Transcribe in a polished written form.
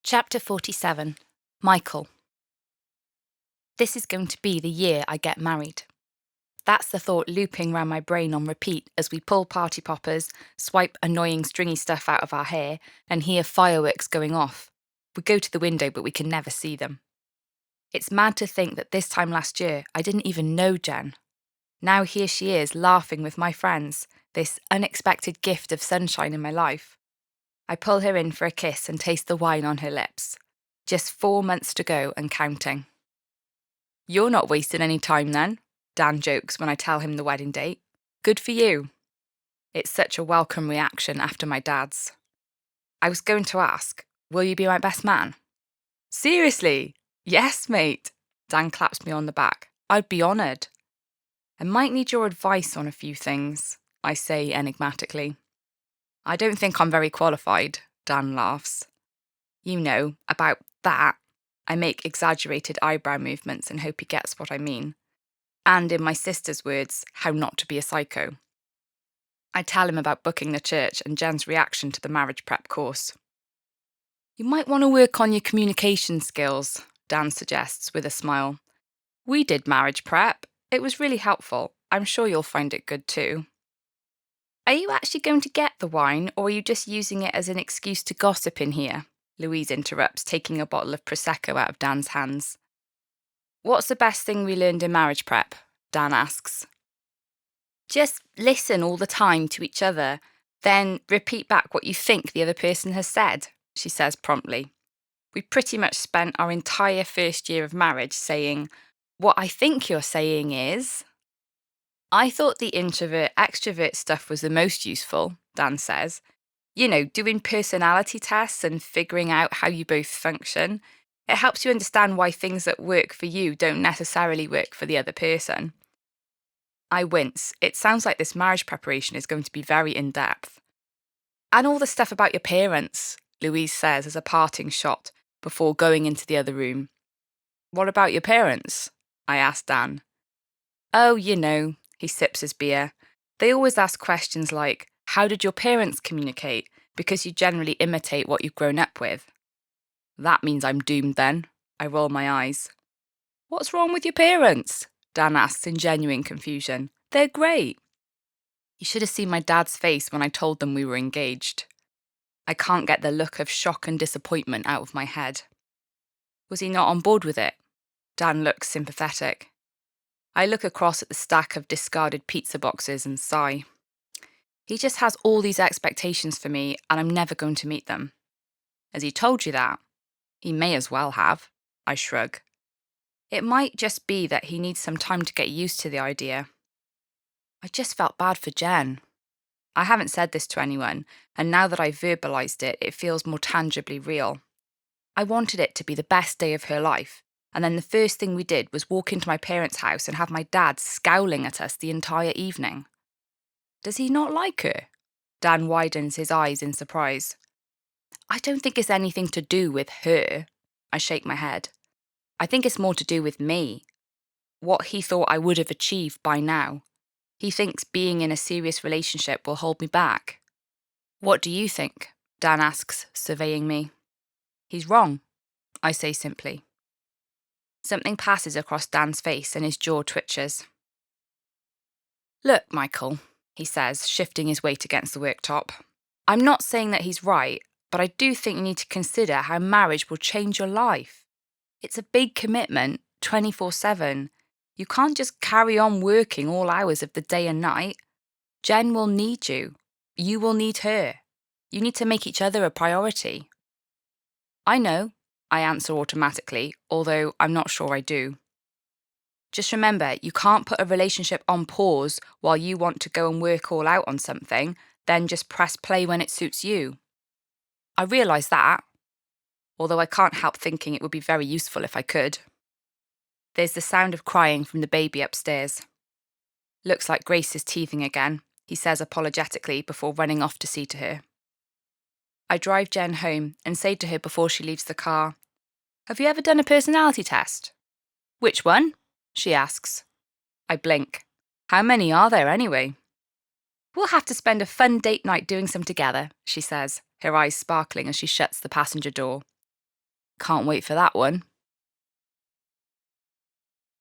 Chapter 47. Michael. This is going to be the year I get married. That's the thought looping round my brain on repeat as we pull party poppers, swipe annoying stringy stuff out of our hair, and hear fireworks going off. We go to the window, but we can never see them. It's mad to think that this time last year, I didn't even know Jen. Now here she is, laughing with my friends, this unexpected gift of sunshine in my life. I pull her in for a kiss and taste the wine on her lips. Just 4 months to go and counting. You're not wasting any time then, Dan jokes when I tell him the wedding date. Good for you. It's such a welcome reaction after my dad's. I was going to ask, will you be my best man? Seriously? Yes, mate. Dan claps me on the back. I'd be honoured. I might need your advice on a few things, I say enigmatically. I don't think I'm very qualified, Dan laughs. You know, about that. I make exaggerated eyebrow movements and hope he gets what I mean. And in my sister's words, how not to be a psycho. I tell him about booking the church and Jen's reaction to the marriage prep course. You might want to work on your communication skills, Dan suggests with a smile. We did marriage prep. It was really helpful. I'm sure you'll find it good too. Are you actually going to get the wine, or are you just using it as an excuse to gossip in here? Louise interrupts, taking a bottle of Prosecco out of Dan's hands. What's the best thing we learned in marriage prep? Dan asks. Just listen all the time to each other, then repeat back what you think the other person has said, she says promptly. We pretty much spent our entire first year of marriage saying, what I think you're saying is... I thought the introvert-extrovert stuff was the most useful, Dan says. You know, doing personality tests and figuring out how you both function. It helps you understand why things that work for you don't necessarily work for the other person. I wince. It sounds like this marriage preparation is going to be very in-depth. And all the stuff about your parents, Louise says as a parting shot before going into the other room. What about your parents? I ask Dan. Oh, you know, he sips his beer. They always ask questions like, how did your parents communicate? Because you generally imitate what you've grown up with. That means I'm doomed then. I roll my eyes. What's wrong with your parents? Dan asks in genuine confusion. They're great. You should have seen my dad's face when I told them we were engaged. I can't get the look of shock and disappointment out of my head. Was he not on board with it? Dan looks sympathetic. I look across at the stack of discarded pizza boxes and sigh. He just has all these expectations for me, and I'm never going to meet them. Has he told you that? He may as well have. I shrug. It might just be that he needs some time to get used to the idea. I just felt bad for Jen. I haven't said this to anyone, and now that I've verbalised it, it feels more tangibly real. I wanted it to be the best day of her life, and then the first thing we did was walk into my parents' house and have my dad scowling at us the entire evening. Does he not like her? Dan widens his eyes in surprise. I don't think it's anything to do with her. I shake my head. I think it's more to do with me. What he thought I would have achieved by now. He thinks being in a serious relationship will hold me back. What do you think? Dan asks, surveying me. He's wrong, I say simply. Something passes across Dan's face and his jaw twitches. Look, Michael, he says, shifting his weight against the worktop. I'm not saying that he's right, but I do think you need to consider how marriage will change your life. It's a big commitment, 24/7. You can't just carry on working all hours of the day and night. Jen will need you. You will need her. You need to make each other a priority. I know, I answer automatically, although I'm not sure I do. Just remember, you can't put a relationship on pause while you want to go and work all out on something, then just press play when it suits you. I realise that, although I can't help thinking it would be very useful if I could. There's the sound of crying from the baby upstairs. Looks like Grace is teething again, he says apologetically before running off to see to her. I drive Jen home and say to her before she leaves the car, Have you ever done a personality test? Which one? She asks. I blink. How many are there anyway? We'll have to spend a fun date night doing some together, she says, her eyes sparkling as she shuts the passenger door. Can't wait for that one.